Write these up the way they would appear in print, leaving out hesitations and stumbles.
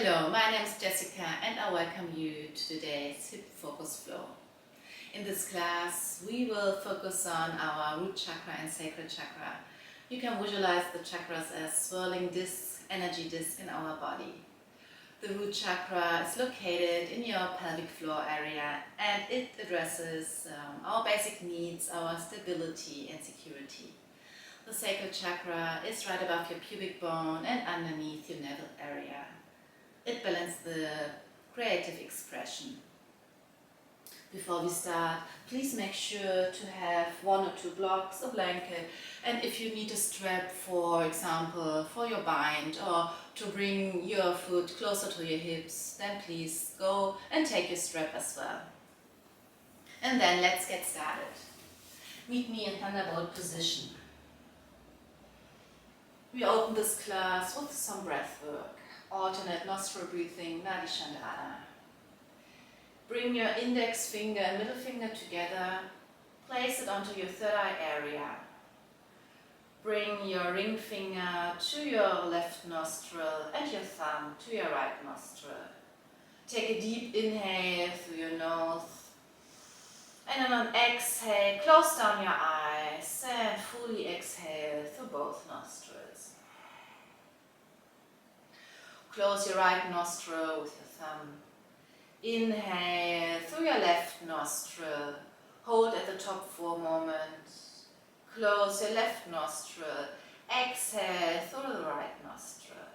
Hello, my name is Jessica and I welcome you to today's Hip Focus Flow. In this class we will focus on our root chakra and sacral chakra. You can visualize the chakras as swirling discs, energy discs in our body. The root chakra is located in your pelvic floor area and it addresses our basic needs, our stability and security. The sacral chakra is right above your pubic bone and underneath your navel area. It balances the creative expression. Before we start, please make sure to have 1 or 2 blocks, a blanket, and if you need a strap, for example, for your bind or to bring your foot closer to your hips, then please go and take your strap as well. And then let's get started. Meet me in Thunderbolt position. We open this class with some breath work. Alternate nostril breathing, Nadi Shandana. Bring your index finger and middle finger together. Place it onto your third eye area. Bring your ring finger to your left nostril and your thumb to your right nostril. Take a deep inhale through your nose. And on an exhale, close down your eyes and fully exhale through both nostrils. Close your right nostril with your thumb. Inhale through your left nostril. Hold at the top for a moment. Close your left nostril. Exhale through the right nostril.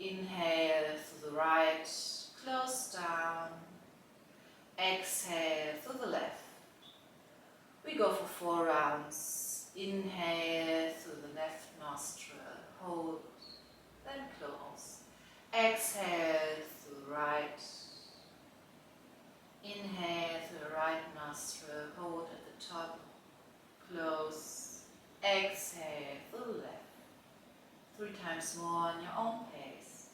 Inhale through the right. Close down. Exhale through the left. We go for 4 rounds. Inhale through the left nostril. Hold. Then close. Exhale through the right. Inhale through the right nostril. Hold at the top. Close. Exhale through the left. 3 times more on your own pace.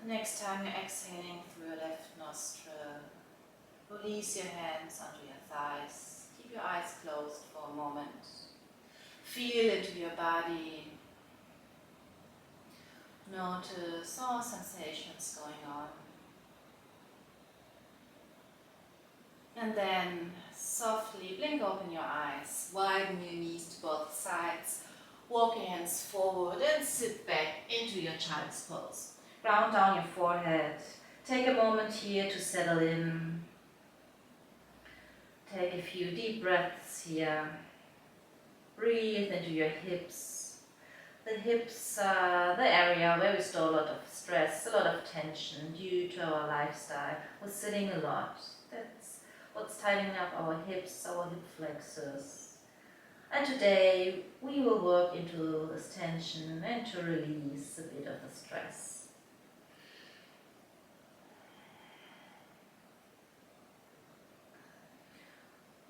Next time you're exhaling through your left nostril, release your hands onto your thighs. Keep your eyes closed for a moment. Feel into your body. Notice all sensations going on. And then softly blink open your eyes. Widen your knees to both sides. Walk your hands forward and sit back into your child's pose. Ground down your forehead. Take a moment here to settle in. Take a few deep breaths here. Breathe into your hips. The hips are the area where we store a lot of stress, a lot of tension due to our lifestyle. We're sitting a lot. That's what's tightening up our hips, our hip flexors. And today we will work into this tension and to release a bit of the stress.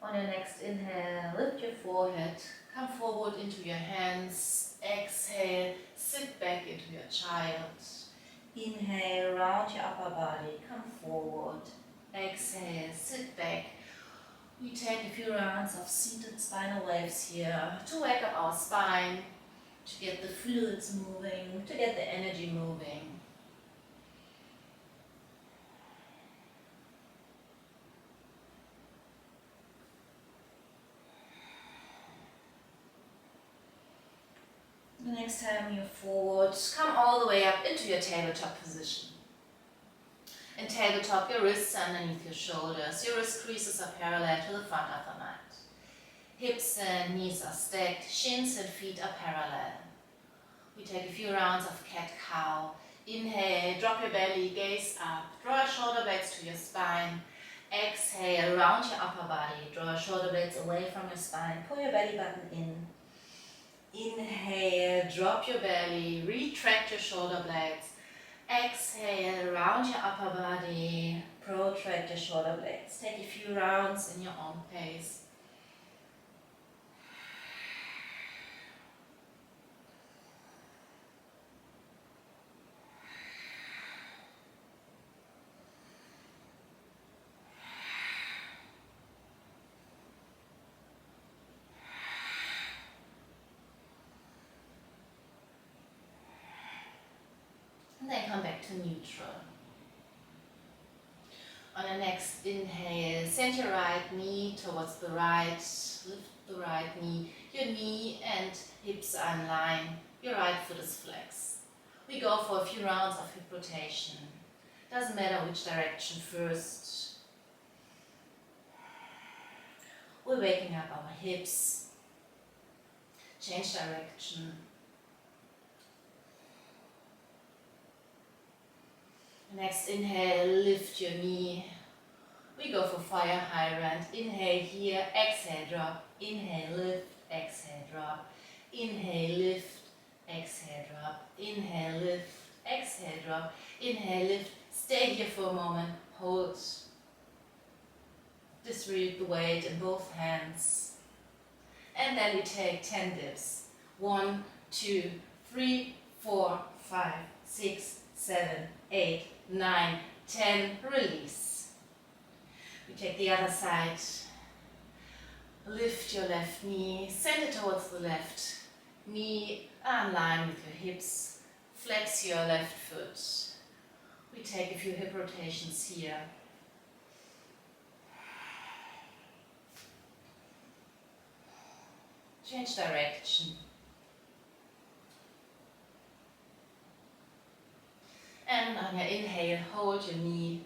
On your next inhale, lift your forehead, come forward into your hands, exhale, sit back into your child. Inhale, round your upper body, come forward, exhale, sit back. We take a few rounds of seated spinal waves here to wake up our spine, to get the fluids moving, to get the energy moving. The next time you're forward, come all the way up into your tabletop position. In tabletop, your wrists are underneath your shoulders, your wrist creases are parallel to the front of the mat. Hips and knees are stacked, shins and feet are parallel. We take a few rounds of cat-cow. Inhale, drop your belly, gaze up, draw your shoulder blades to your spine. Exhale, round your upper body, draw your shoulder blades away from your spine, pull your belly button in. Inhale, drop your belly, retract your shoulder blades. Exhale, round your upper body, protract your shoulder blades. Take a few rounds in your own pace. And then come back to neutral. On the next inhale, send your right knee towards the right, lift the right knee, your knee and hips are in line, your right foot is flexed. We go for a few rounds of hip rotation. Doesn't matter which direction first. We're waking up our hips, change direction. Next inhale, lift your knee. We go for fire hydrant. Inhale here, exhale, drop. Inhale, lift, exhale, drop. Inhale, lift, exhale, drop. Inhale, lift, exhale, drop. Inhale, lift. Stay here for a moment. Hold. Distribute the weight in both hands. And then we take 10 dips. 1, 2, 3, 4, 5, 6, 7, 8, 9, 10, release. We take the other side. Lift your left knee, send it towards the left. Knee in line with your hips. Flex your left foot. We take a few hip rotations here. Change direction. And on your inhale, hold your knee.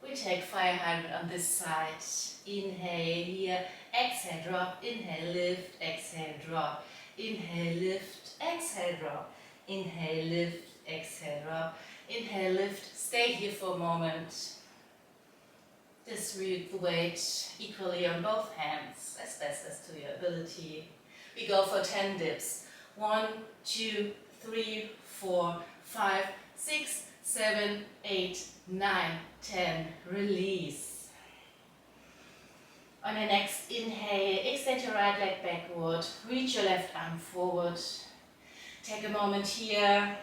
We take fire hydrant on this side. Inhale here, exhale, drop. Inhale, lift, exhale, drop. Inhale, lift, exhale, drop. Inhale, lift, exhale, drop. Inhale, lift. Stay here for a moment. Distribute the weight equally on both hands, as best as to your ability. We go for 10 dips. 1, 2, 3, 4, 5, 6, 7, 8, 9, 10. Release. On your next inhale, extend your right leg backward. Reach your left arm forward. Take a moment here.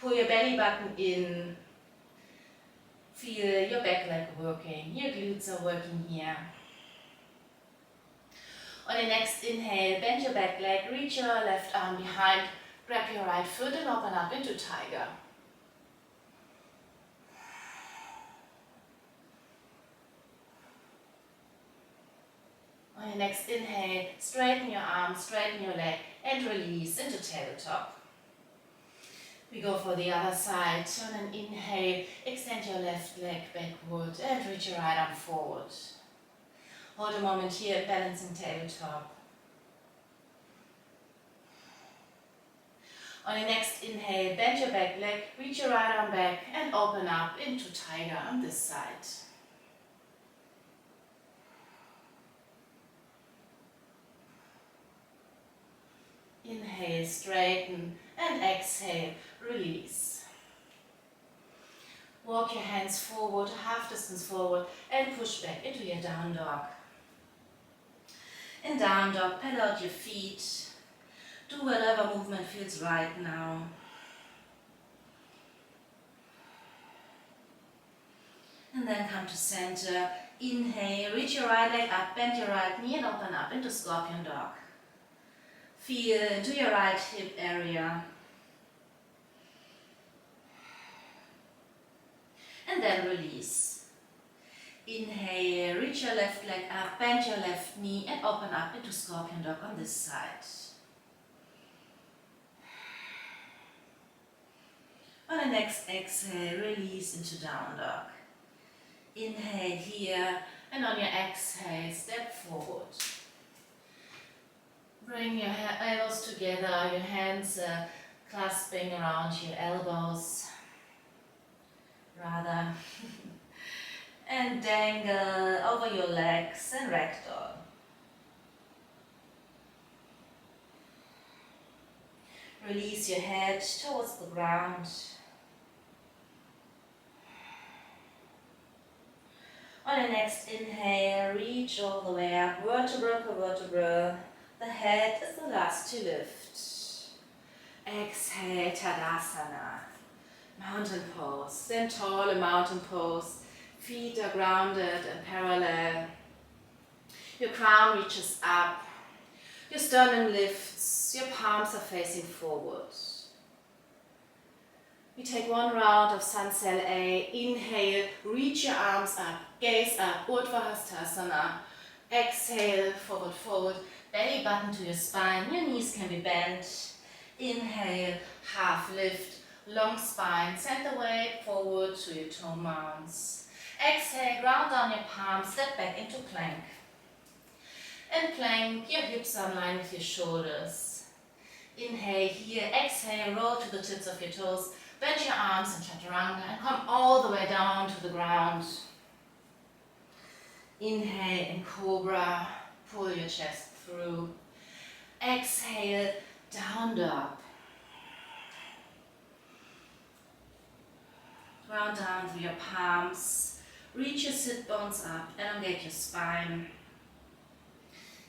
Pull your belly button in. Feel your back leg working. Your glutes are working here. On your next inhale, bend your back leg. Reach your left arm behind. Grab your right foot and open up into tiger. On your next inhale, straighten your arms, straighten your leg and release into tabletop. We go for the other side. On an inhale, extend your left leg backward and reach your right arm forward. Hold a moment here, balancing tabletop. On your next inhale, bend your back leg, reach your right arm back and open up into tiger on this side. Inhale, straighten and exhale, release. Walk your hands forward, half distance forward and push back into your down dog. In down dog, pedal out your feet. Do whatever movement feels right now. And then come to center. Inhale, reach your right leg up, bend your right knee and open up into scorpion dog. Feel into your right hip area. And then release. Inhale, reach your left leg up, bend your left knee and open up into scorpion dog on this side. On the next exhale, release into down dog. Inhale here and on your exhale, step forward. Bring your elbows together, your hands clasping around your elbows, rather, and dangle over your legs and ragdoll. Release your head towards the ground. On your next inhale, reach all the way up, vertebra per vertebra. The head is the last to lift. Exhale, Tadasana. Mountain pose. Stand tall in mountain pose. Feet are grounded and parallel. Your crown reaches up. Your sternum lifts. Your palms are facing forward. We take one round of Sun Cell A. Inhale, reach your arms up, gaze up, Urdhva Hastasana. Exhale, forward fold, belly button to your spine, your knees can be bent. Inhale, half lift, long spine, send the weight forward to your toe mounts. Exhale, ground down your palms, step back into plank. And plank, your hips are in line with your shoulders. Inhale here, exhale, roll to the tips of your toes. Bend your arms in Chaturanga and come all the way down to the ground. Inhale in Cobra, pull your chest through. Exhale, down dog. Ground down through your palms. Reach your sit bones up, elongate your spine.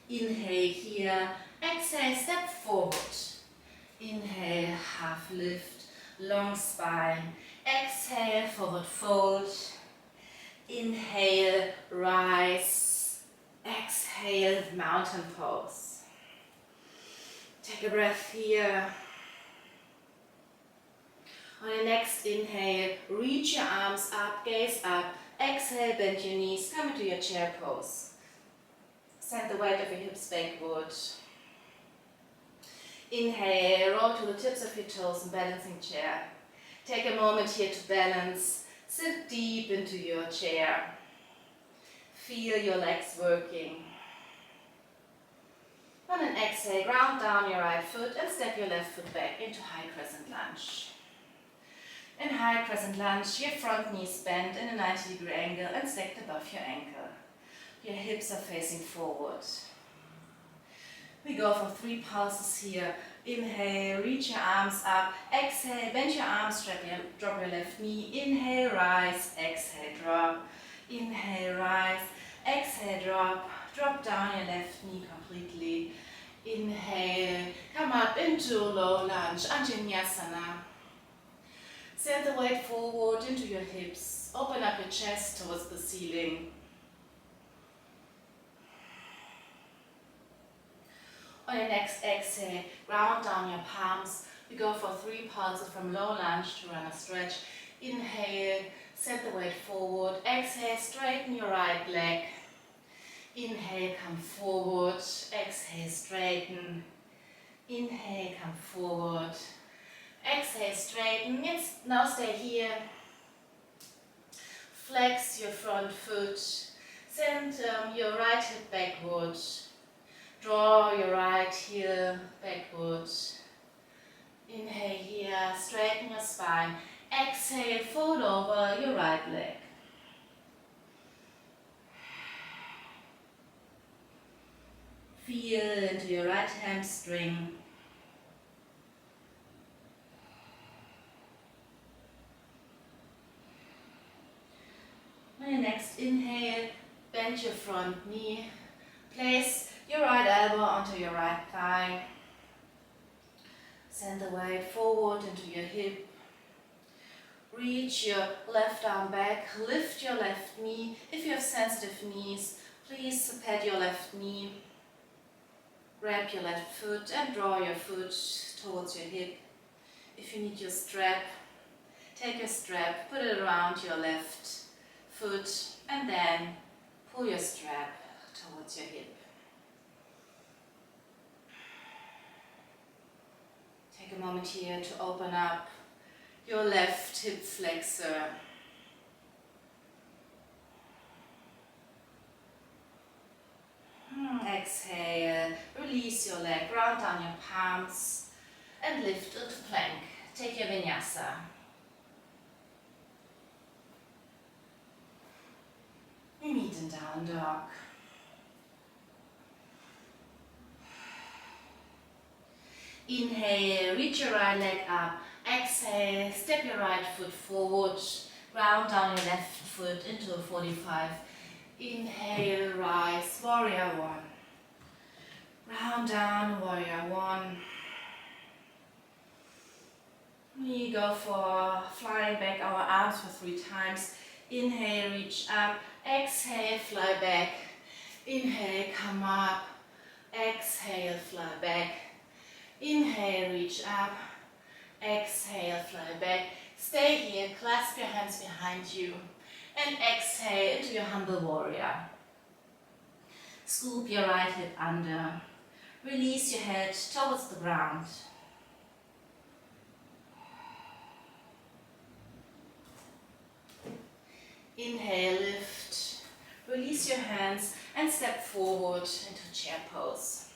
Inhale here, exhale, step forward. Inhale, half lift. Long spine. Exhale, forward fold. Inhale, rise. Exhale, mountain pose. Take a breath here. On your next inhale, reach your arms up, gaze up. Exhale, bend your knees, come into your chair pose. Send the weight of your hips backward. Inhale, roll to the tips of your toes in balancing chair. Take a moment here to balance. Sit deep into your chair. Feel your legs working. On an exhale, ground down your right foot and step your left foot back into high crescent lunge. In high crescent lunge, your front knees bend in a 90-degree angle and stacked above your ankle. Your hips are facing forward. We go for 3 pulses here. Inhale, reach your arms up. Exhale, bend your arms, drop your left knee. Inhale, rise. Exhale, drop. Inhale, rise. Exhale, drop. Drop down your left knee completely. Inhale, come up into low lunge, Anjaneyasana. Send the weight forward into your hips. Open up your chest towards the ceiling. On your next exhale, ground down your palms. We go for 3 pulses from low lunge to runner stretch. Inhale, set the weight forward. Exhale, straighten your right leg. Inhale, come forward. Exhale, straighten. Inhale, come forward. Exhale, straighten. Now stay here. Flex your front foot. Send your right hip backward. Draw your right heel backwards. Inhale here, straighten your spine. Exhale, fold over your right leg. Feel into your right hamstring. On your next inhale, bend your front knee. Place your right elbow onto your right thigh. Send the weight forward into your hip. Reach your left arm back. Lift your left knee. If you have sensitive knees, please pat your left knee. Grab your left foot and draw your foot towards your hip. If you need your strap, take your strap, put it around your left foot, and then pull your strap towards your hip. Take a moment here to open up your left hip flexor. Exhale, release your leg, ground down your palms and lift into plank. Take your vinyasa. We meet in down dog. Inhale, reach your right leg up. Exhale, step your right foot forward. Ground down your left foot into a 45. Inhale, rise, warrior one. Round down, warrior one. We go for flying back our arms for 3 times. Inhale, reach up. Exhale, fly back. Inhale, come up. Exhale, fly back. Inhale, reach up. Exhale, fly back. Stay here, clasp your hands behind you. And exhale into your humble warrior. Scoop your right hip under. Release your head towards the ground. Inhale, lift. Release your hands and step forward into chair pose.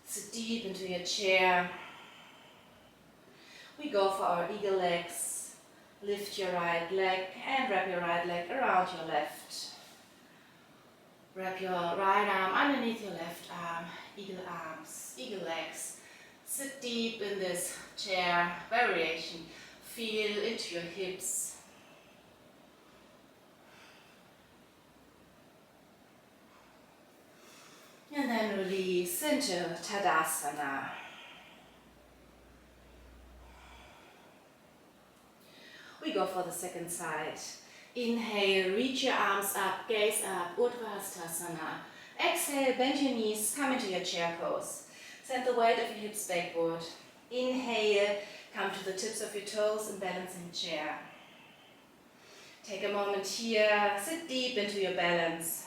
Sit deep into your chair. We go for our eagle legs. Lift your right leg and wrap your right leg around your left. Wrap your right arm underneath your left arm. Eagle arms, eagle legs. Sit deep in this chair variation. Feel into your hips. And then release into Tadasana. We go for the second side. Inhale, reach your arms up, gaze up, Uttanasana. Exhale, bend your knees, come into your chair pose. Send the weight of your hips backward. Inhale, come to the tips of your toes and balance in chair. Take a moment here, sit deep into your balance.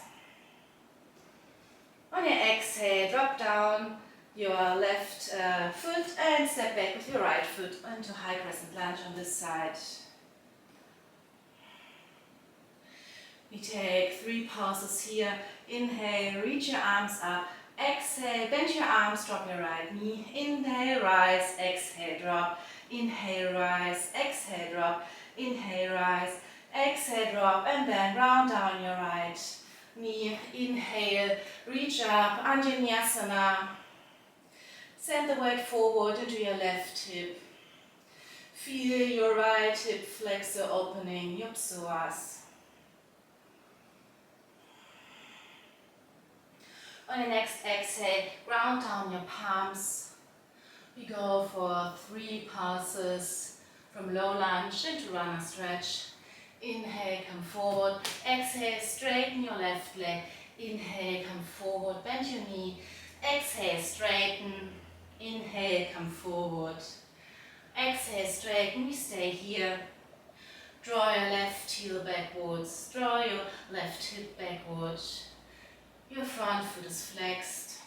On your exhale, drop down your left foot and step back with your right foot into high crescent lunge on this side. We take 3 pauses here. Inhale, reach your arms up. Exhale, bend your arms, drop your right knee. Inhale, rise, exhale, drop. Inhale, rise, exhale, drop. Inhale, rise, exhale, drop. And then round down your right knee. Inhale, reach up, Anjaneyasana. Send the weight forward into your left hip. Feel your right hip flexor opening, your psoas. On your next exhale, ground down your palms. We go for 3 passes from low lunge into runner stretch. Inhale, come forward. Exhale, straighten your left leg. Inhale, come forward, bend your knee. Exhale, straighten. Inhale, come forward. Exhale, straighten. We stay here. Draw your left heel backwards. Draw your left hip backwards. Your front foot is flexed.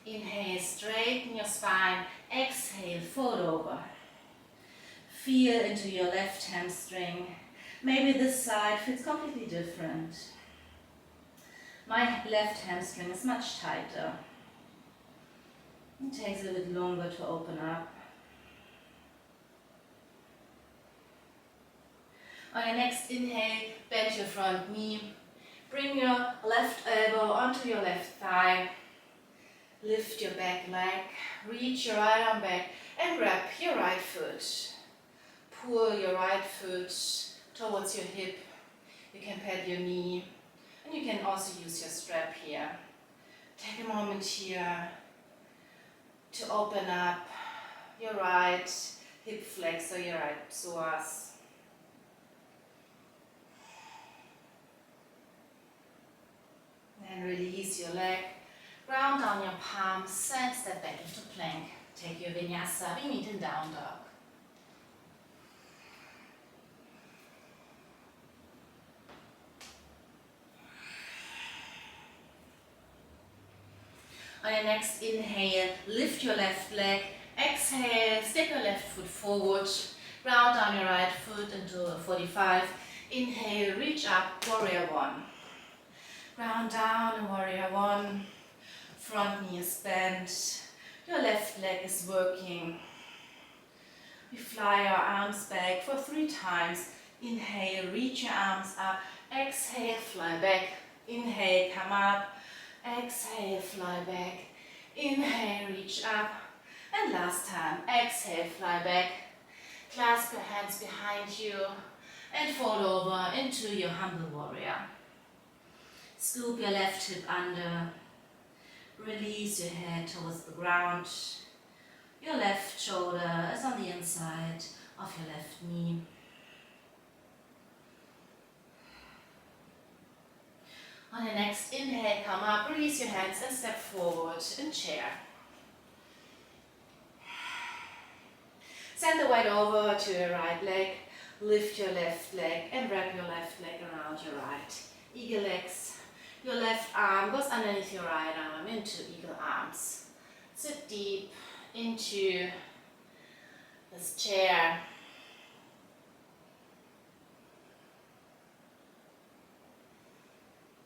Inhale, straighten your spine. Exhale, fold over. Feel into your left hamstring. Maybe this side feels completely different. My left hamstring is much tighter. It takes a little bit longer to open up. On your next inhale, bend your front knee. Bring your left elbow onto your left thigh. Lift your back leg. Reach your right arm back and grab your right foot. Pull your right foot towards your hip. You can pat your knee. And you can also use your strap here. Take a moment here to open up your right hip flexor, your right psoas. Then release your leg, ground down your palms and step back into plank. Take your vinyasa, we meet in down dog. On your next inhale, lift your left leg. Exhale, step your left foot forward. Ground down your right foot into a 45. Inhale, reach up, warrior one. Ground down, warrior one. Front knee is bent. Your left leg is working. We fly our arms back for 3 times. Inhale, reach your arms up. Exhale, fly back. Inhale, come up. Exhale, fly back. Inhale, reach up. And last time, exhale, fly back. Clasp your hands behind you and fall over into your humble warrior. Scoop your left hip under. Release your head towards the ground. Your left shoulder is on the inside of your left knee. On the next inhale, come up, release your hands and step forward in chair. Send the weight over to your right leg, lift your left leg and wrap your left leg around your right. Eagle legs. Your left arm goes underneath your right arm into eagle arms. Sit deep into this chair.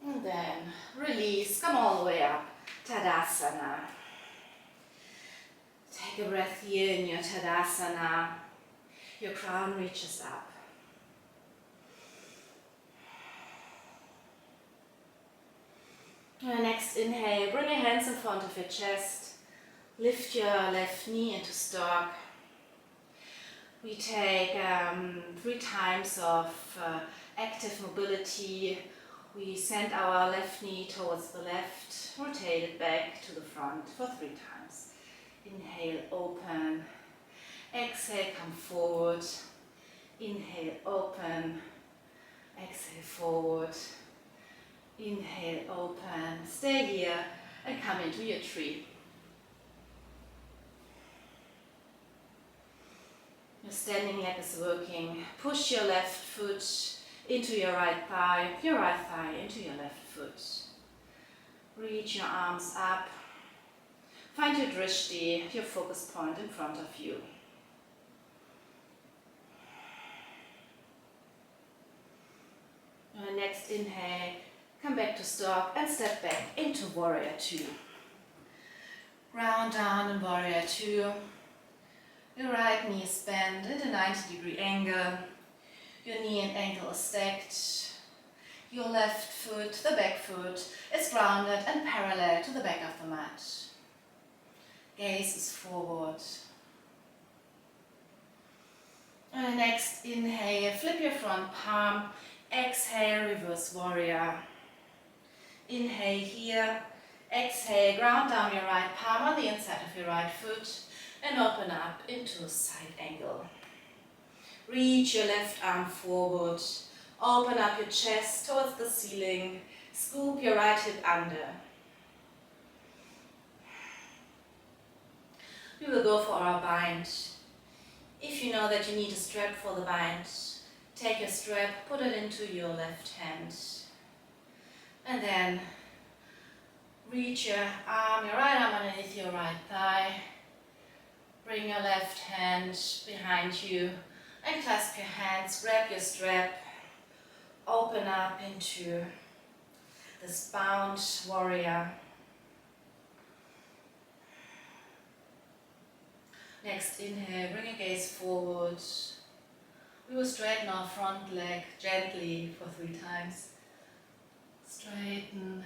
And then release, come all the way up, Tadasana. Take a breath here in your Tadasana. Your crown reaches up. And next inhale, bring your hands in front of your chest. Lift your left knee into stork. We take 3 times of active mobility. We send our left knee towards the left, rotate it back to the front for 3 times. Inhale, open. Exhale, come forward. Inhale, open. Exhale, forward. Inhale, open. Stay here and come into your tree. Your standing leg is working. Push your left foot into your right thigh into your left foot. Reach your arms up. Find your drishti, your focus point in front of you. And next inhale, come back to stork and step back into warrior 2. Ground down in warrior 2. Your right knee is bent at a 90-degree angle. Your knee and ankle is stacked. Your left foot, the back foot, is grounded and parallel to the back of the mat. Gaze is forward. And the next inhale, flip your front palm. Exhale, reverse warrior. Inhale here. Exhale, ground down your right palm on the inside of your right foot and open up into a side angle. Reach your left arm forward. Open up your chest towards the ceiling. Scoop your right hip under. We will go for our bind. If you know that you need a strap for the bind, take your strap, put it into your left hand. And then reach your right arm underneath your right thigh. Bring your left hand behind you and clasp your hands, grab your strap, open up into this bound warrior. Next inhale, bring your gaze forward. We will straighten our front leg gently for 3 times. Straighten,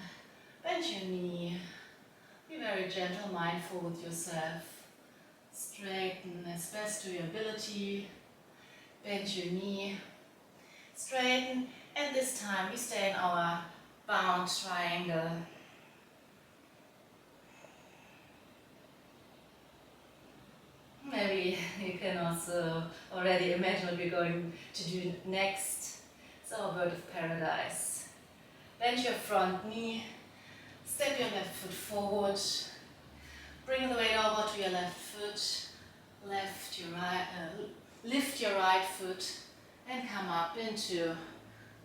bend your knee. Be very gentle, mindful with yourself. Straighten as best to your ability. Bend your knee. Straighten, and this time we stay in our bound triangle. Maybe you can also already imagine what we're going to do next. It's our bird of paradise. Bend your front knee, step your left foot forward, bring the weight over to your left foot, lift your right foot and come up into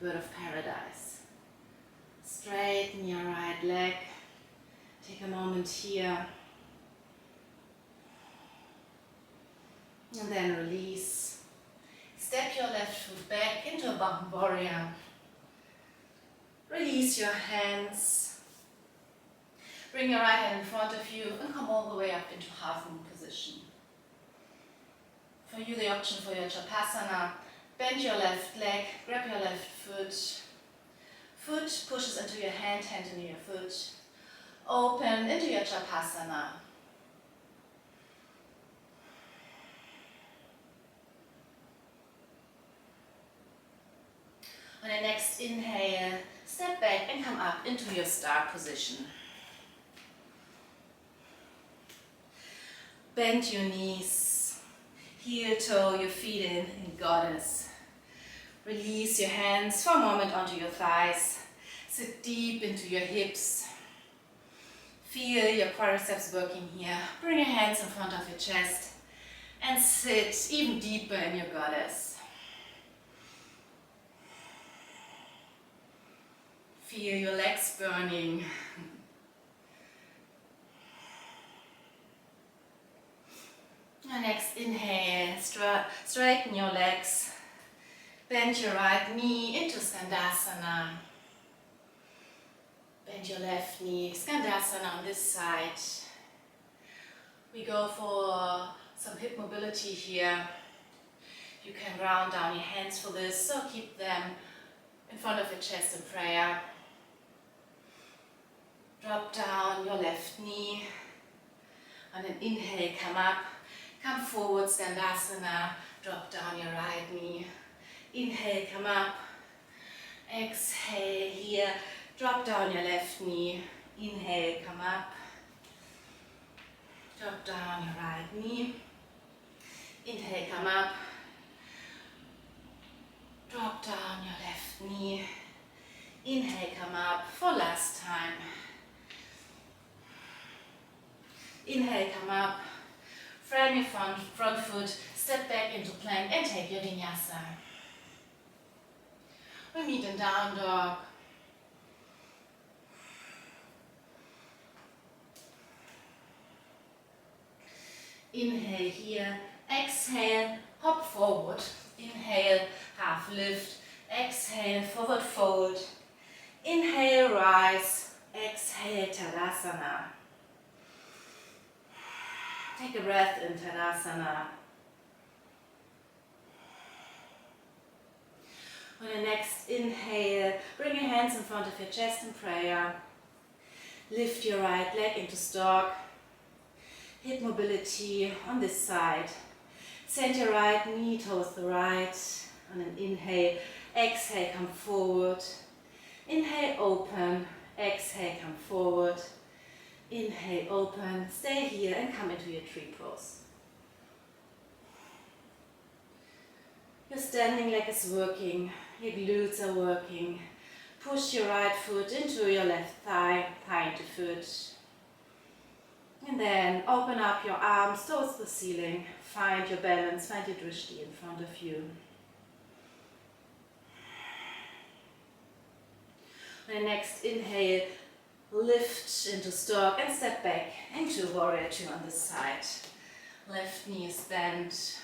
bird of paradise. Straighten your right leg, take a moment here. And then release. Step your left foot back into a bound warrior. Release your hands. Bring your right hand in front of you and come all the way up into half moon position. For you, the option for your Chapasana, bend your left leg, grab your left foot. Foot pushes into your hand, hand into your foot. Open into your Chapasana. On the next inhale, step back and come up into your star position. Bend your knees, heel toe your feet in goddess. Release your hands for a moment onto your thighs. Sit deep into your hips. Feel your quadriceps working here. Bring your hands in front of your chest and sit even deeper in your goddess. Feel your legs burning. And next inhale, straighten your legs. Bend your right knee into Skandasana. Bend your left knee, Skandasana on this side. We go for some hip mobility here. You can round down your hands for this, so keep them in front of your chest in prayer. Drop down your left knee. On an inhale, come up. Come forward, Skandasana. Drop down your right knee. Inhale, come up. Exhale here. Drop down your left knee. Inhale, come up. Drop down your right knee. Inhale, come up. Drop down your left knee. Inhale, come up for last time. Inhale, come up. Frame your front foot. Step back into plank and take your vinyasa. We meet in down dog. Inhale here. Exhale, hop forward. Inhale, half lift. Exhale, forward fold. Inhale, rise. Exhale, Tadasana. Take a breath in Tadasana. On the next inhale, bring your hands in front of your chest in prayer. Lift your right leg into stork. Hip mobility on this side. Send your right knee towards the right. On an inhale, exhale, come forward. Inhale, open. Exhale, come forward. Inhale, open. Stay here and come into your tree pose. Your standing leg is working. Your glutes are working. Push your right foot into your left thigh, thigh into foot. And then open up your arms towards the ceiling. Find your balance, find your drishti in front of you. On the next inhale, lift into stork and step back into warrior two on this side. Left knee is bent.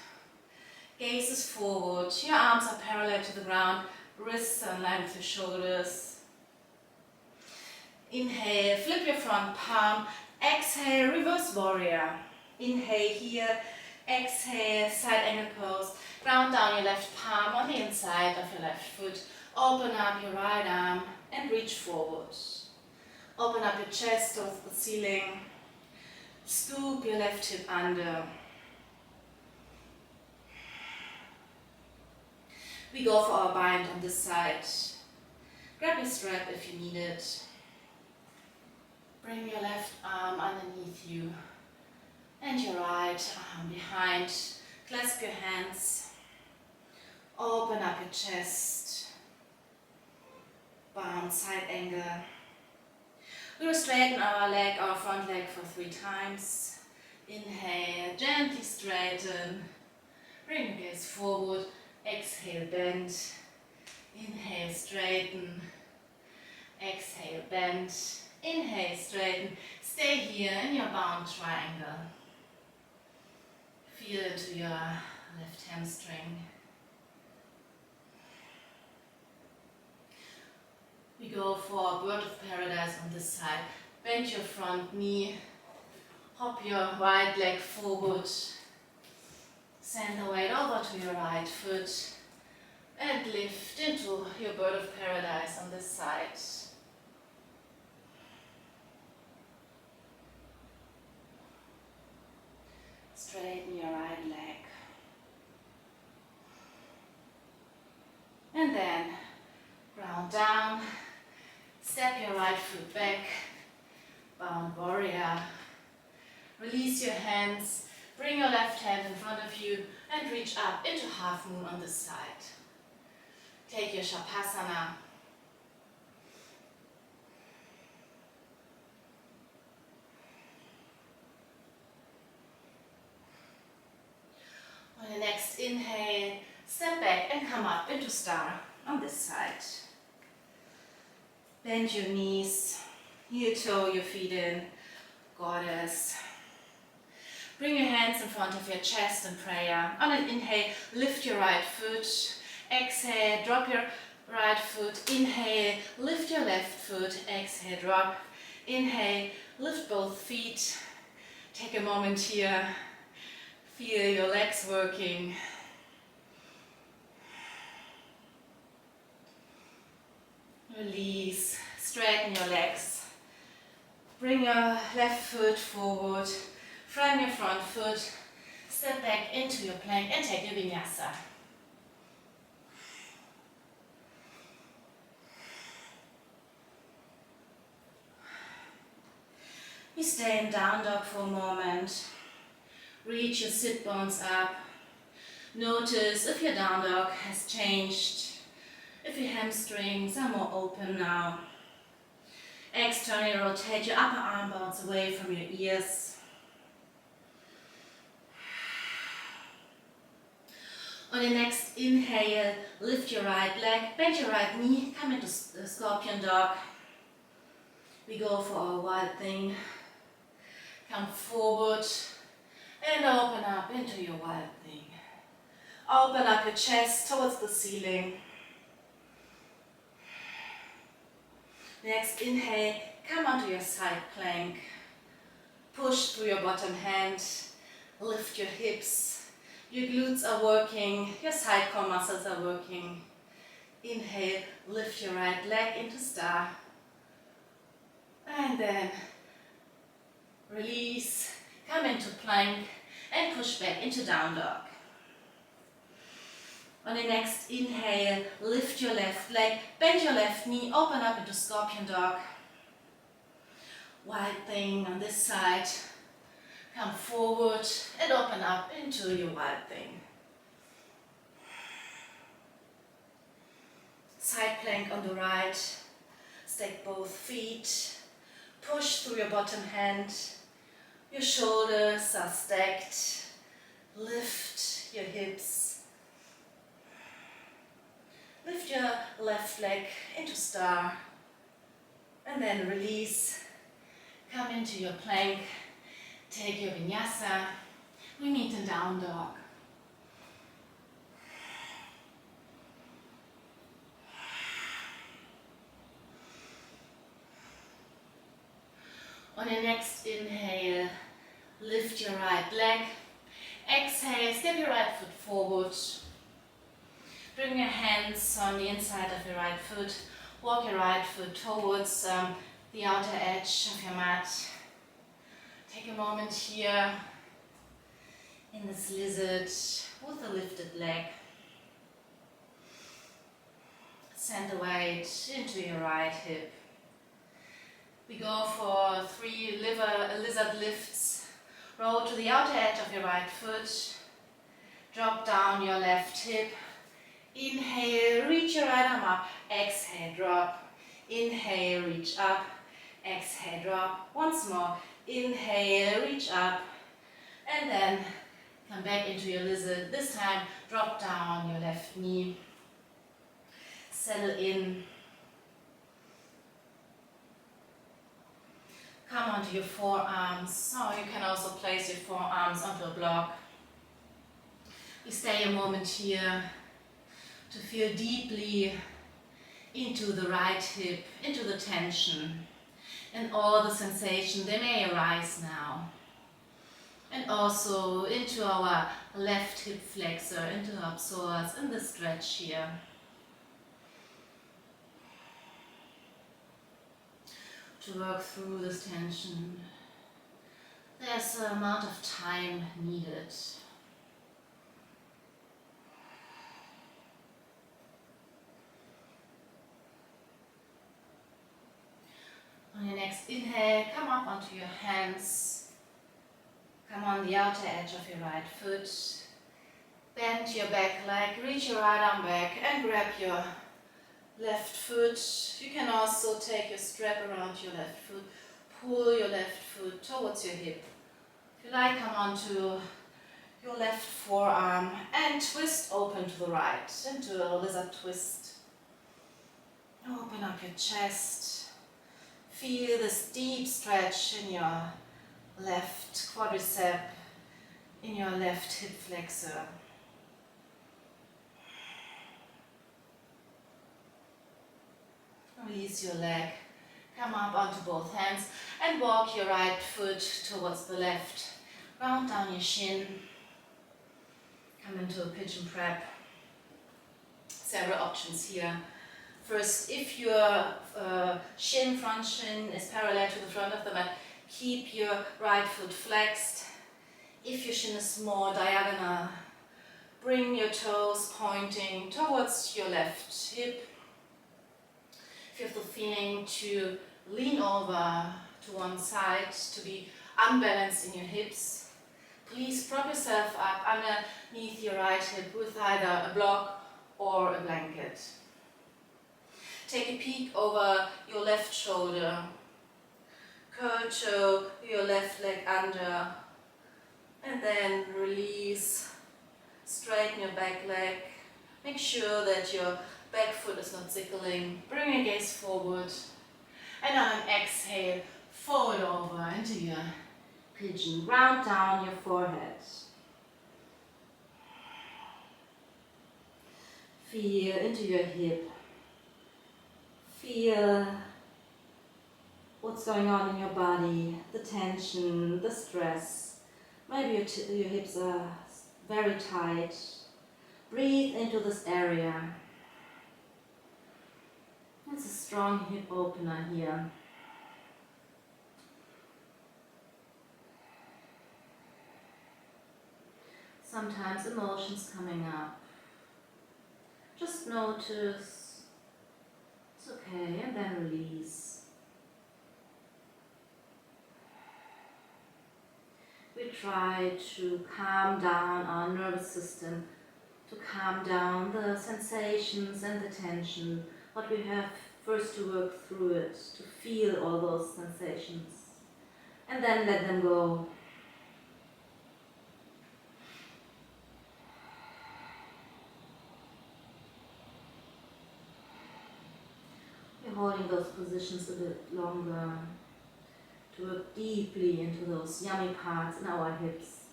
Gaze is forward. Your arms are parallel to the ground. Wrists are in line with your shoulders. Inhale, flip your front palm. Exhale, reverse warrior. Inhale here. Exhale, side angle pose. Ground down your left palm on the inside of your left foot. Open up your right arm and reach forward. Open up your chest towards the ceiling. Scoop your left hip under. We go for our bind on this side. Grab your strap if you need it. Bring your left arm underneath you and your right arm behind. Clasp your hands. Open up your chest. Bound side angle. We will straighten our leg, our front leg for 3 times. Inhale, gently straighten. Bring your gaze forward. Exhale, bend. Inhale, straighten. Exhale, bend. Inhale, straighten. Stay here in your bound triangle. Feel into your left hamstring. We go for bird of paradise on this side. Bend your front knee. Hop your right leg forward. Send the weight over to your right foot. And lift into your bird of paradise on this side. Straighten your right leg. And then ground down. Step your right foot back. Bound warrior. Release your hands. Bring your left hand in front of you and reach up into half moon on this side. Take your Shavasana. On the next inhale, step back and come up into star on this side. Bend your knees, heel toe your feet in, goddess. Bring your hands in front of your chest in prayer. On an inhale, lift your right foot. Exhale, drop your right foot. Inhale, lift your left foot. Exhale, drop. Inhale, lift both feet. Take a moment here. Feel your legs working. Release, straighten your legs. Bring your left foot forward. Frame your front foot. Step back into your plank and take your vinyasa. We stay in down dog for a moment. Reach your sit bones up. Notice if your down dog has changed. If your hamstrings are more open now. Externally rotate your upper arm bones away from your ears. On the next inhale, lift your right leg, bend your right knee, come into scorpion dog. We go for our wild thing. Come forward and open up into your wild thing. Open up your chest towards the ceiling. Next inhale, come onto your side plank. Push through your bottom hand. Lift your hips. Your glutes are working. Your side core muscles are working. Inhale, lift your right leg into star. And then release, come into plank and push back into down dog. On the next inhale, lift your left leg, bend your left knee, open up into scorpion dog. Wild thing on this side. Come forward and open up into your wild thing. Side plank on the right. Stack both feet. Push through your bottom hand. Your shoulders are stacked. Lift your hips. Lift your left leg into star. And then release. Come into your plank. Take your vinyasa. We meet in down dog. On your next inhale, lift your right leg. Exhale, step your right foot forward. Bring your hands on the inside of your right foot. Walk your right foot towards the outer edge of your mat. Take a moment here in this lizard with a lifted leg. Send the weight into your right hip. We go for 3 lizard lifts. Roll to the outer edge of your right foot. Drop down your left hip. Inhale, reach your right arm up. Exhale, drop. Inhale, reach up. Exhale, drop. Once more. Inhale, reach up. And then come back into your lizard. This time, drop down your left knee. Settle in. Come onto your forearms, or you can also place your forearms onto a block. We stay a moment here to feel deeply into the right hip, into the tension. And all the sensations, they may arise now. And also into our left hip flexor, into our psoas, in the stretch here. To work through this tension. There's an amount of time needed. On your next inhale, come up onto your hands. Come on the outer edge of your right foot. Bend your back leg, reach your right arm back and grab your left foot. You can also take your strap around your left foot. Pull your left foot towards your hip. If you like, come onto your left forearm and twist open to the right into a lizard twist. Open up your chest. Feel this deep stretch in your left quadricep, in your left hip flexor. Release your leg. Come up onto both hands and walk your right foot towards the left. Round down your shin. Come into a pigeon prep. Several options here. First, if your front shin is parallel to the front of the mat, keep your right foot flexed. If your shin is more diagonal, bring your toes pointing towards your left hip. If you have the feeling to lean over to one side, to be unbalanced in your hips, please prop yourself up underneath your right hip with either a block or a blanket. Take a peek over your left shoulder. Curl toe your left leg under. And then release. Straighten your back leg. Make sure that your back foot is not ziggling. Bring your gaze forward. And on an exhale, fold over into your pigeon. Round down your forehead. Feel into your hip. Feel what's going on in your body, the tension, the stress. Maybe your hips are very tight. Breathe into this area. It's a strong hip opener here. Sometimes emotions coming up. Just notice. It's okay, and then release. We try to calm down our nervous system, to calm down the sensations and the tension, but we have first to work through it, to feel all those sensations, and then let them go. Holding those positions a bit longer, to work deeply into those yummy parts in our hips.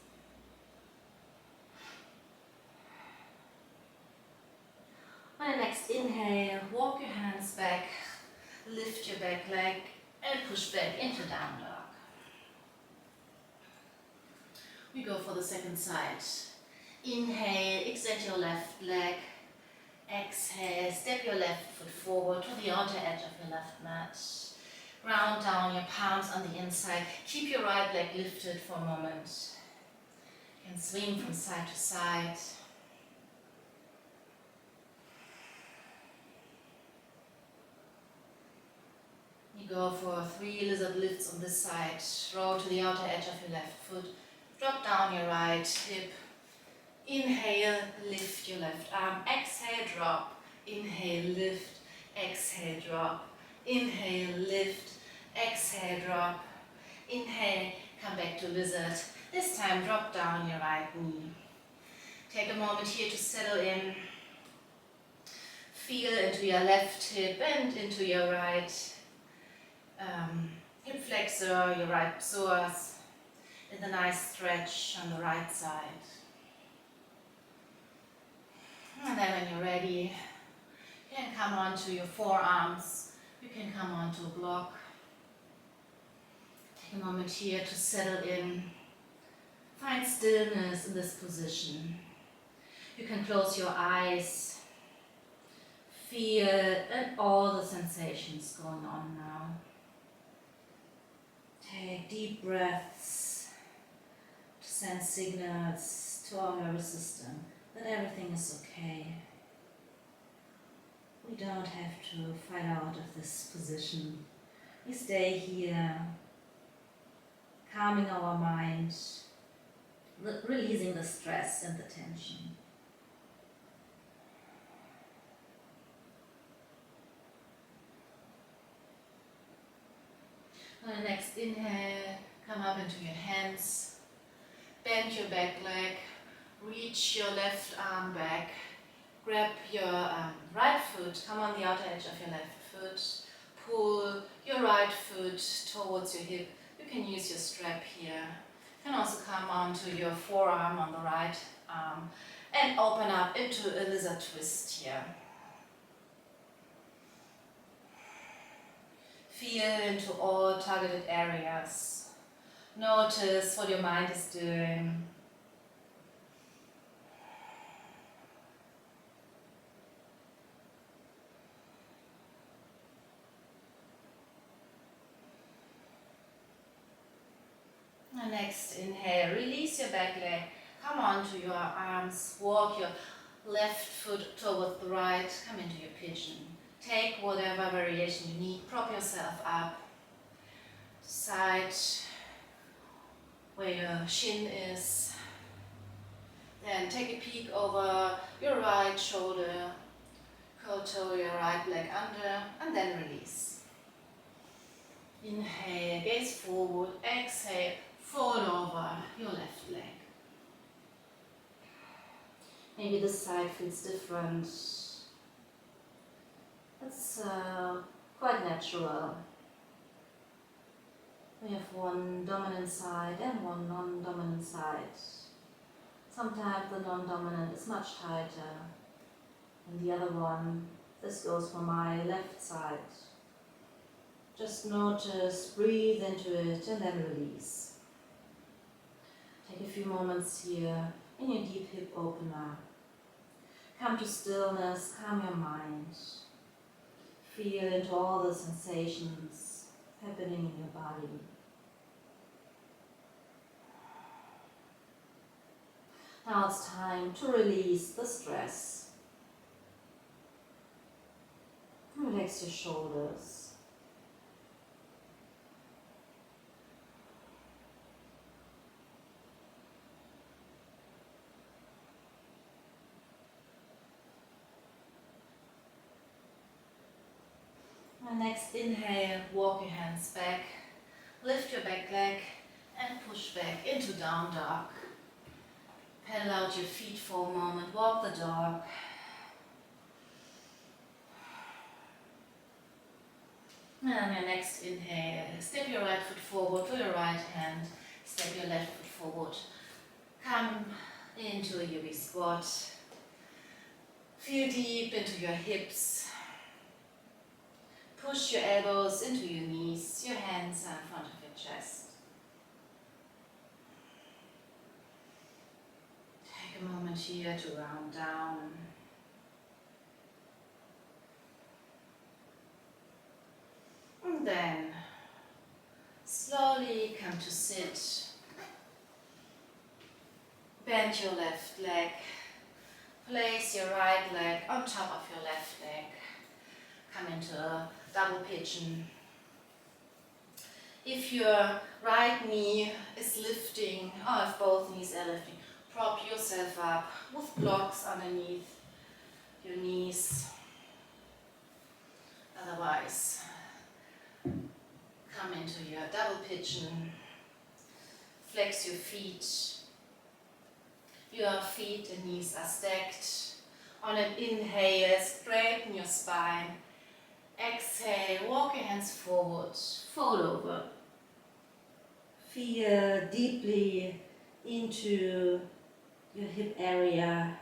On the next inhale, walk your hands back, lift your back leg and push back into down dog. We go for the second side. Inhale, extend your left leg. Exhale, step your left foot forward to the outer edge of your left mat. Round down your palms on the inside. Keep your right leg lifted for a moment. You can swing from side to side. You go for 3 lizard lifts on this side. Roll to the outer edge of your left foot. Drop down your right hip. Inhale, lift your left arm. Exhale, drop. Inhale, lift. Exhale, drop. Inhale, lift. Exhale, drop. Inhale, come back to lizard. This time, drop down your right knee. Take a moment here to settle in. Feel into your left hip and into your right hip flexor, your right psoas, and a nice stretch on the right side. And then when you're ready, you can come onto your forearms, you can come onto a block. Take a moment here to settle in. Find stillness in this position. You can close your eyes. Feel and all the sensations going on now. Take deep breaths to send signals to our nervous system that everything is okay. We don't have to fight out of this position. We stay here, calming our mind, releasing the stress and the tension. On the next inhale, come up into your hands, bend your back leg, reach your left arm back, grab your right foot, come on the outer edge of your left foot, pull your right foot towards your hip. You can use your strap here. You can also come onto your forearm on the right arm and open up into a lizard twist here. Feel into all targeted areas. Notice what your mind is doing. And next inhale, release your back leg. Come onto your arms. Walk your left foot towards the right. Come into your pigeon. Take whatever variation you need, prop yourself up, side where your shin is. Then take a peek over your right shoulder, toe your right leg under, and then release. Inhale, gaze forward, exhale, fold over your left leg. Maybe this side feels different. It's quite natural. We have one dominant side and one non-dominant side. Sometimes the non-dominant is much tighter than the other one. This goes for my left side. Just notice, breathe into it and then release. Take a few moments here in your deep hip opener. Come to stillness, calm your mind. Feel into all the sensations happening in your body. Now it's time to release the stress. Relax your shoulders. Next inhale, walk your hands back, lift your back leg and push back into down dog. Pedal out your feet for a moment, walk the dog. And on your next inhale, step your right foot forward to your right hand, step your left foot forward. Come into a yogi squat. Feel deep into your hips. Push your elbows into your knees, your hands are in front of your chest. Take a moment here to round down. And then slowly come to sit. Bend your left leg. Place your right leg on top of your left leg. Come into a double pigeon. If your right knee is lifting, or if both knees are lifting, prop yourself up with blocks underneath your knees. Otherwise, come into your double pigeon. Flex your feet. Your feet and knees are stacked. On an inhale, straighten your spine. Exhale, walk your hands forward, fold over. Feel deeply into your hip area,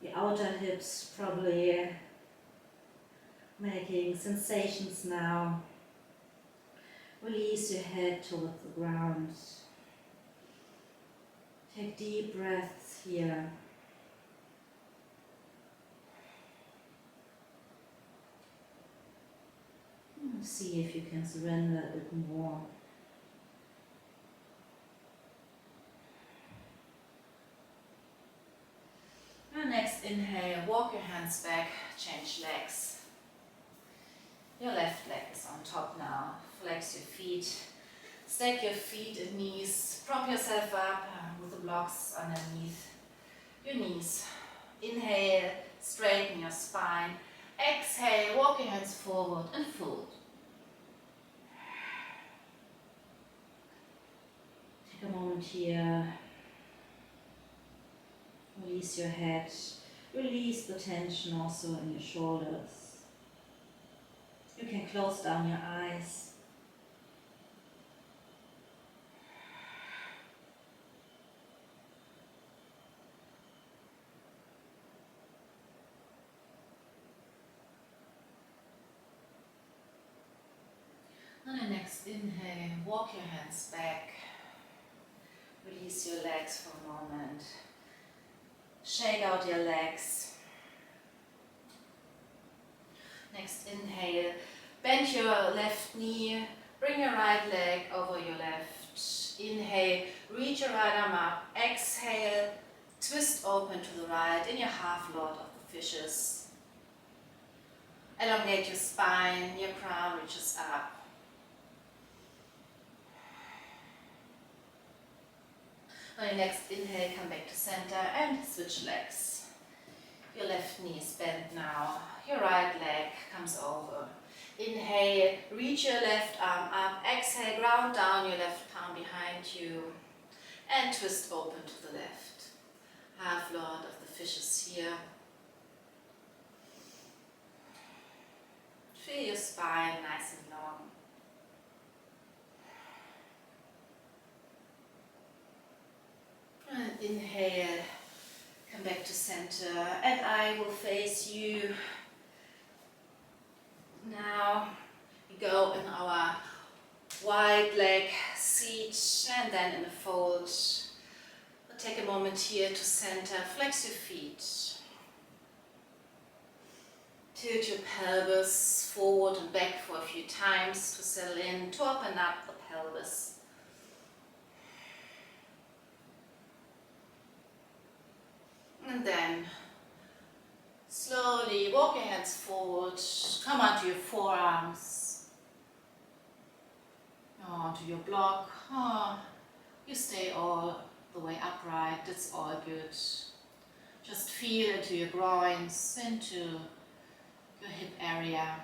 your outer hips probably making sensations now. Release your head towards the ground. Take deep breaths here. See if you can surrender a bit more. And next inhale, walk your hands back, change legs. Your left leg is on top now. Flex your feet, stack your feet and knees, prop yourself up with the blocks underneath your knees. Inhale, straighten your spine. Exhale, walk your hands forward and fold. Take a moment here. Release your head. Release the tension also in your shoulders. You can close down your eyes. On the next inhale, walk your hands back. Release your legs for a moment. Shake out your legs. Next inhale, bend your left knee, bring your right leg over your left. Inhale, reach your right arm up. Exhale, twist open to the right in your half lord of the fishes. Elongate your spine, your crown reaches up. On your next inhale, come back to center and switch legs. Your left knee is bent now. Your right leg comes over. Inhale, reach your left arm up. Exhale, ground down your left palm behind you. And twist open to the left. Half lord of the fishes here. Feel your spine nice and long. And inhale, come back to center, and I will face you. Now we go in our wide leg seat and then in a fold. We'll take a moment here to center, flex your feet. Tilt your pelvis forward and back for a few times to settle in, to open up the pelvis. And then slowly walk your hands forward, come onto your forearms, onto your block. You stay all the way upright, that's all good. Just feel into your groins, into your hip area.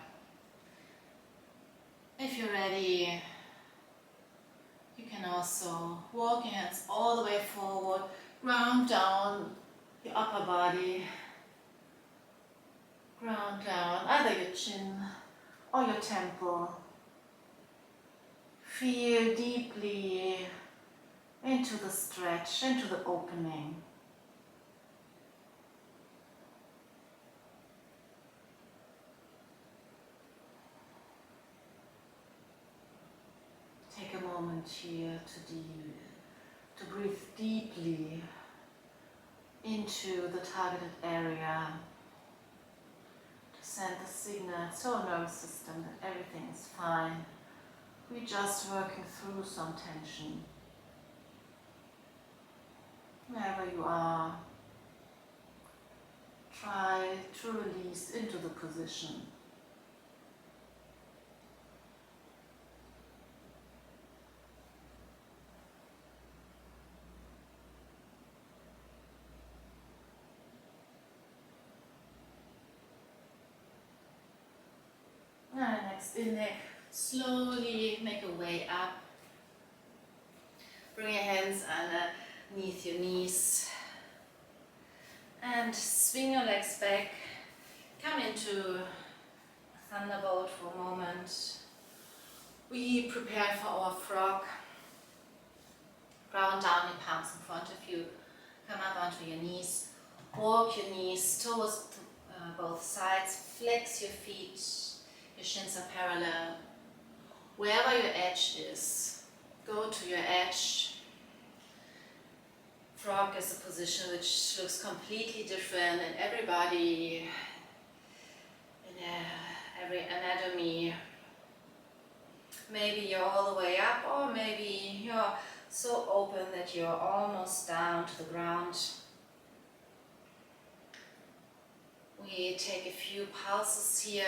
If you're ready, you can also walk your hands all the way forward, ground down your upper body, ground down either your chin or your temple. Feel deeply into the stretch, into the opening. Take a moment here to breathe deeply into the targeted area, to send the signal to our nervous system that everything is fine. We're just working through some tension. Wherever you are, try to release into the position. And next inhale, slowly make a way up. Bring your hands underneath your knees and swing your legs back. Come into a thunderbolt for a moment. We prepare for our frog. Ground down your palms in front of you. Come up onto your knees. Walk your knees towards both sides. Flex your feet. Your shins are parallel. Wherever your edge is, go to your edge. Frog is a position which looks completely different in everybody, in every anatomy. Maybe you're all the way up, or maybe you're so open that you're almost down to the ground. We take a few pulses here.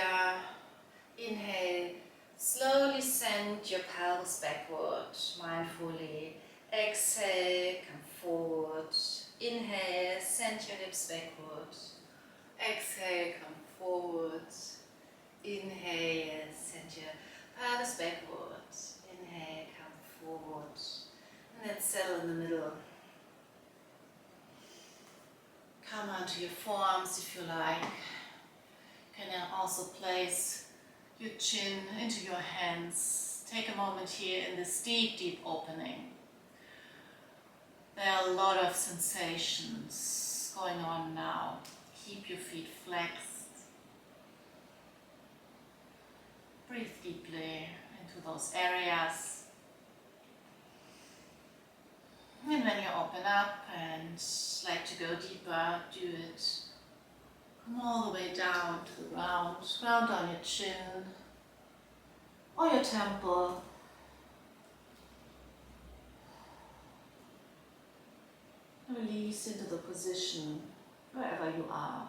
Inhale, slowly send your pelvis backward, mindfully. Exhale, come forward. Inhale, send your hips backward. Exhale, come forward. Inhale, send your pelvis backward. Inhale, come forward. And then settle in the middle. Come onto your forearms if you like. You can also place your chin into your hands. Take a moment here in this deep, deep opening. There are a lot of sensations going on now. Keep your feet flexed. Breathe deeply into those areas. And when you open up and like to go deeper, do it. Come all the way down to the ground. Ground on your chin or your temple. Release into the position wherever you are.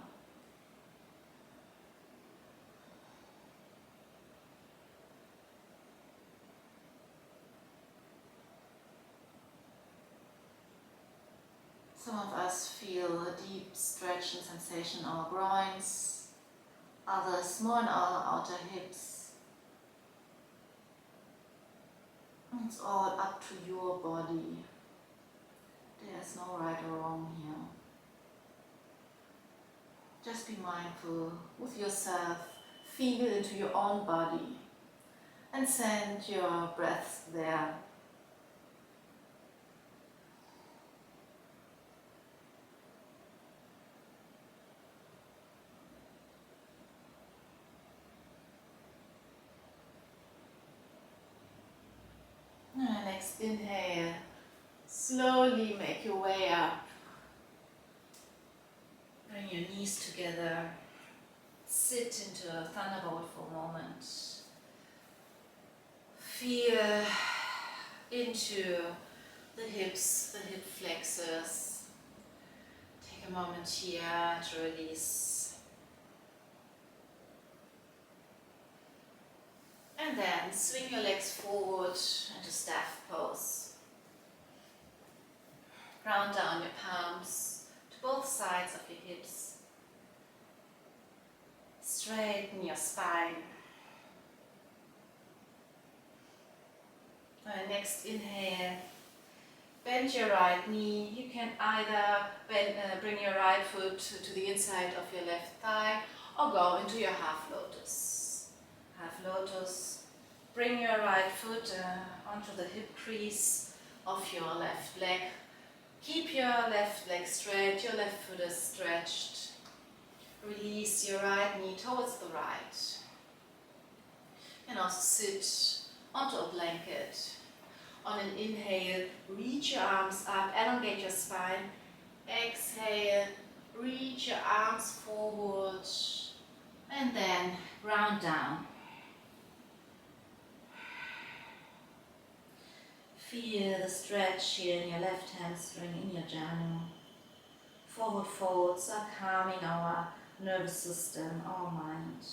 Some of us feel a deep stretch and sensation in our groins, others more in our outer hips. It's all up to your body. There's no right or wrong here. Just be mindful with yourself, feel into your own body and send your breaths there. Next inhale, slowly make your way up. Bring your knees together. Sit into a thunderbolt for a moment. Feel into the hips, the hip flexors. Take a moment here to release. And then swing your legs forward into staff pose. Ground down your palms to both sides of your hips. Straighten your spine. Next inhale, bend your right knee. You can either bring your right foot to the inside of your left thigh or go into your half lotus. Half lotus. Bring your right foot onto the hip crease of your left leg. Keep your left leg straight, your left foot is stretched. Release your right knee towards the right. And also sit onto a blanket. On an inhale, reach your arms up, elongate your spine. Exhale, reach your arms forward. And then round down. Feel the stretch here in your left hamstring, in your janu. Forward folds are calming our nervous system, our mind.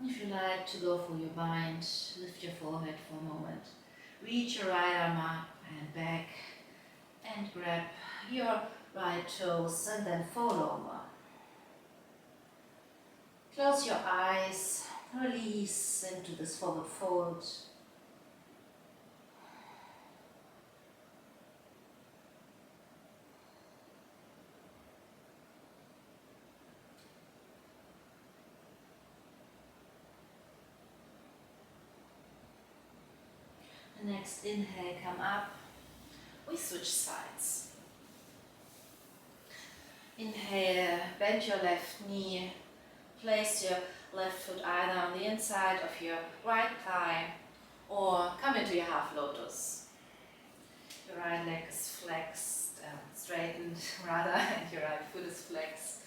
If you like to go for your bind, lift your forehead for a moment. Reach your right arm up and back and grab your right toes and then fold over. Close your eyes, release into this forward fold. Next inhale, come up. We switch sides. Inhale, bend your left knee. Place your left foot either on the inside of your right thigh or come into your half lotus. Your right leg is flexed, straightened rather, and your right foot is flexed.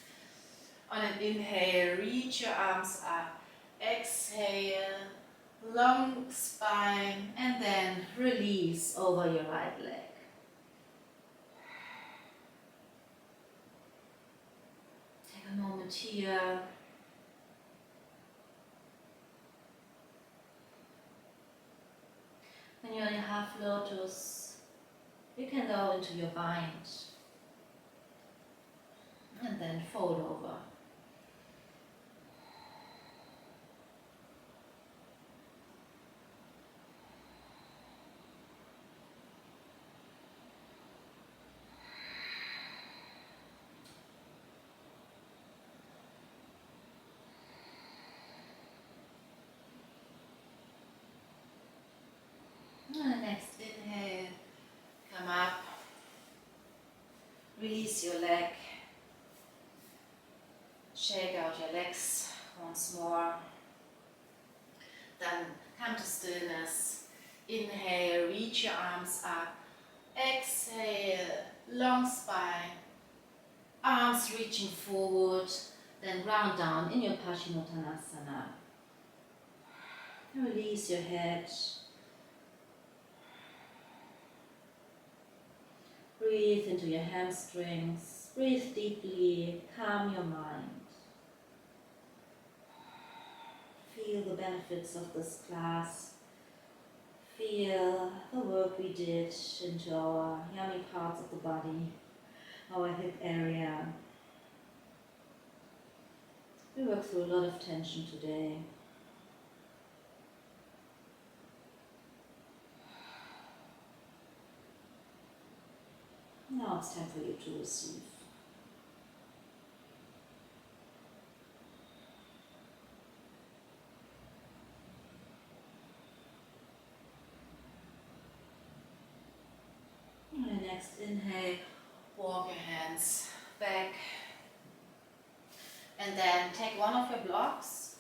On an inhale, reach your arms up. Exhale, long spine, and then release over your right leg. Take a moment here. When you're in half lotus, you can go into your bind and then fold over. And next inhale, come up, release your leg, shake out your legs once more, then come to stillness. Inhale, reach your arms up, exhale, long spine, arms reaching forward, then round down in your Paschimottanasana. Release your head. Breathe into your hamstrings, breathe deeply, calm your mind. Feel the benefits of this class. Feel the work we did into our yummy parts of the body, our hip area. We worked through a lot of tension today. Now it's time for you to receive. And the next inhale, walk your hands back. And then take one of your blocks.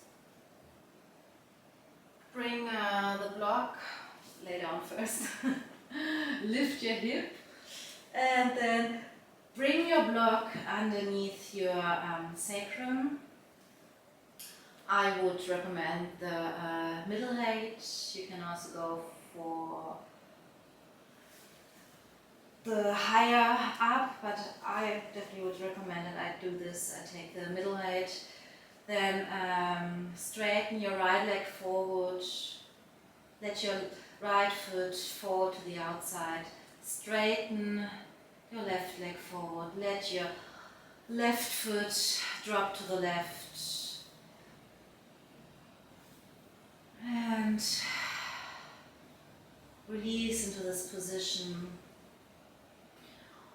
Bring the block, lay down first. Lift your hip. And then bring your block underneath your sacrum. I would recommend the middle height. You can also go for the higher up, but I definitely would recommend it. I do this, I take the middle height. Then straighten your right leg forward. Let your right foot fall to the outside. Straighten your left leg forward. Let your left foot drop to the left. And release into this position.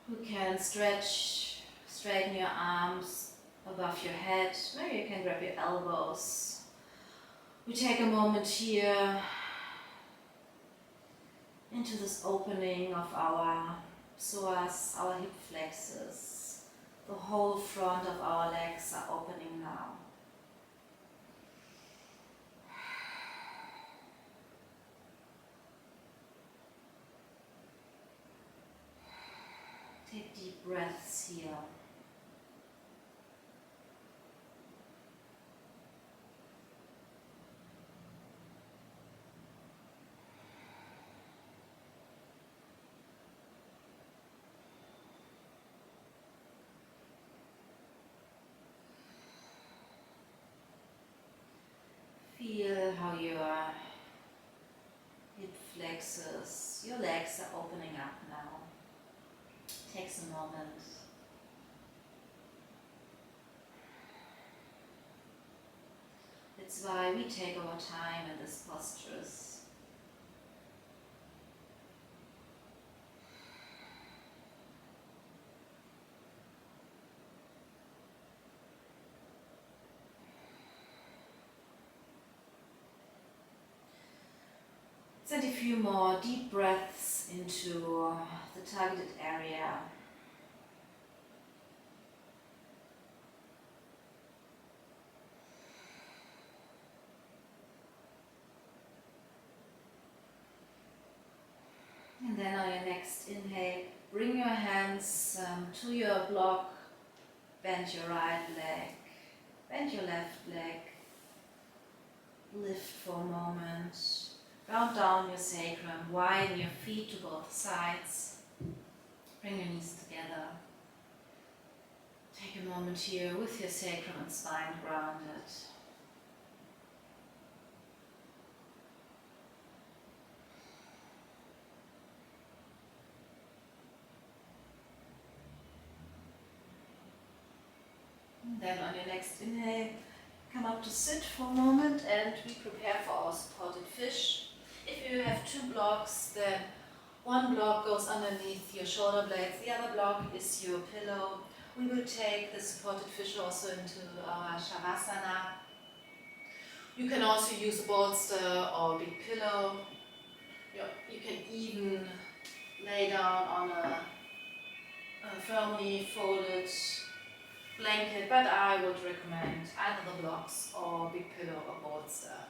You can stretch, straighten your arms above your head. Maybe you can grab your elbows. We take a moment here into this opening of our psoas, our hip flexors. The whole front of our legs are opening now. Take deep breaths here. Feel how your hip flexors, your legs are opening up now. Takes a moment. It's why we take our time in these postures. Send a few more deep breaths into the targeted area. bring your hands to your block, bend your right leg, bend your left leg, lift for a moment, round down your sacrum, widen your feet to both sides, bring your knees together. Take a moment here with your sacrum and spine grounded. And then on your next inhale, come up to sit for a moment and we prepare for our supported fish. If you have two blocks, then one block goes underneath your shoulder blades, the other block is your pillow. We will take the supported fish also into our Shavasana. You can also use a bolster or a big pillow. You can even lay down on a firmly folded blanket, but I would recommend either the blocks or big pillow or bolster.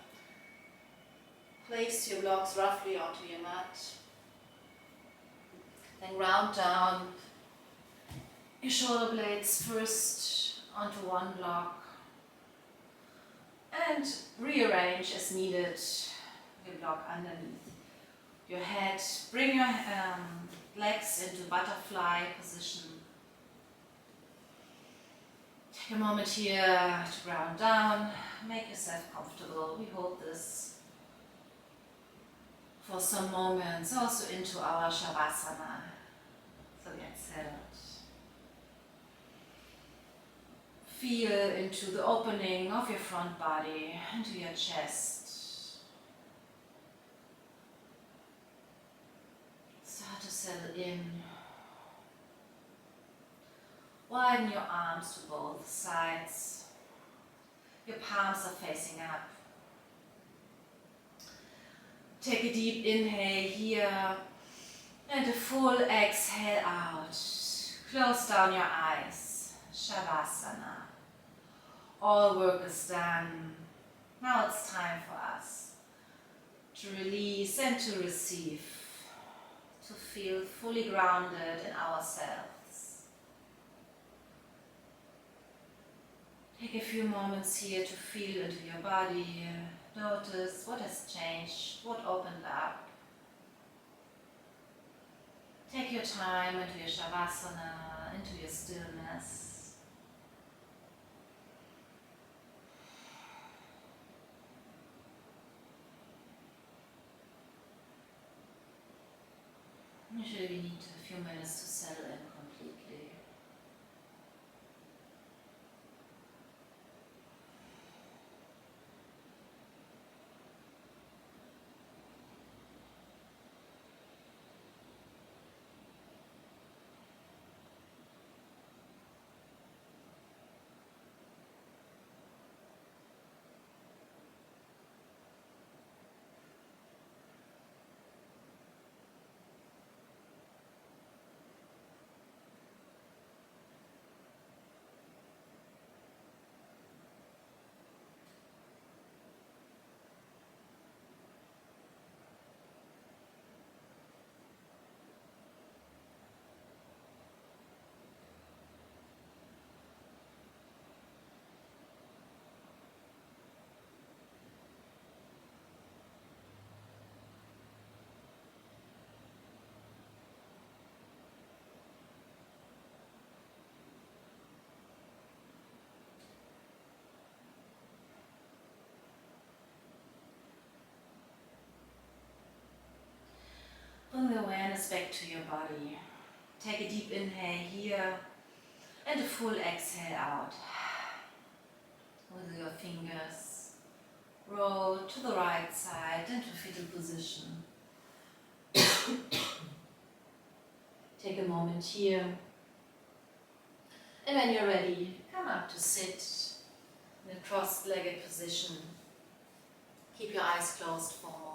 Place your blocks roughly onto your mat. Then round down your shoulder blades first onto one block and rearrange as needed your block underneath your head. Bring your legs into butterfly position. Take a moment here to ground down, make yourself comfortable. We hold this for some moments, also into our Shavasana. So get settled. Feel into the opening of your front body, into your chest. Start to settle in. Widen your arms to both sides. Your palms are facing up. Take a deep inhale here and a full exhale out. Close down your eyes. Shavasana. All work is done. Now it's time for us to release and to receive, to feel fully grounded in ourselves. Take a few moments here to feel into your body. Notice what has changed, what opened up. Take your time into your Shavasana, into your stillness. Usually we need a few minutes to settle in completely. Bring the awareness back to your body. Take a deep inhale here and a full exhale out. With your fingers, roll to the right side into fetal position. Take a moment here. And when you're ready, come up to sit in a cross-legged position. Keep your eyes closed for a moment.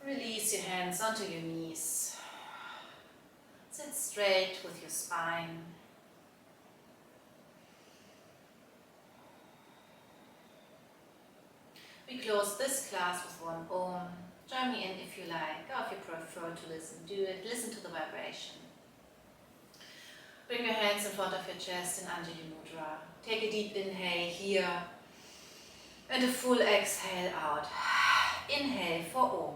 Release your hands onto your knees. Sit straight with your spine. We close this class with one Om. Join me in if you like, or if you prefer to listen, do it. Listen to the vibration. Bring your hands in front of your chest in Anjali Mudra. Take a deep inhale here and a full exhale out. Inhale for Om.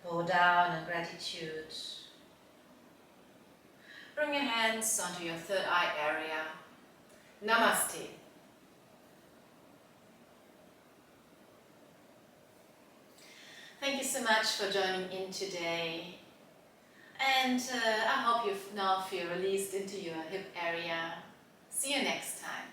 Bow down in gratitude. Bring your hands onto your third eye area. Namaste. Thank you so much for joining in today. And I hope you now feel released into your hip area. See you next time.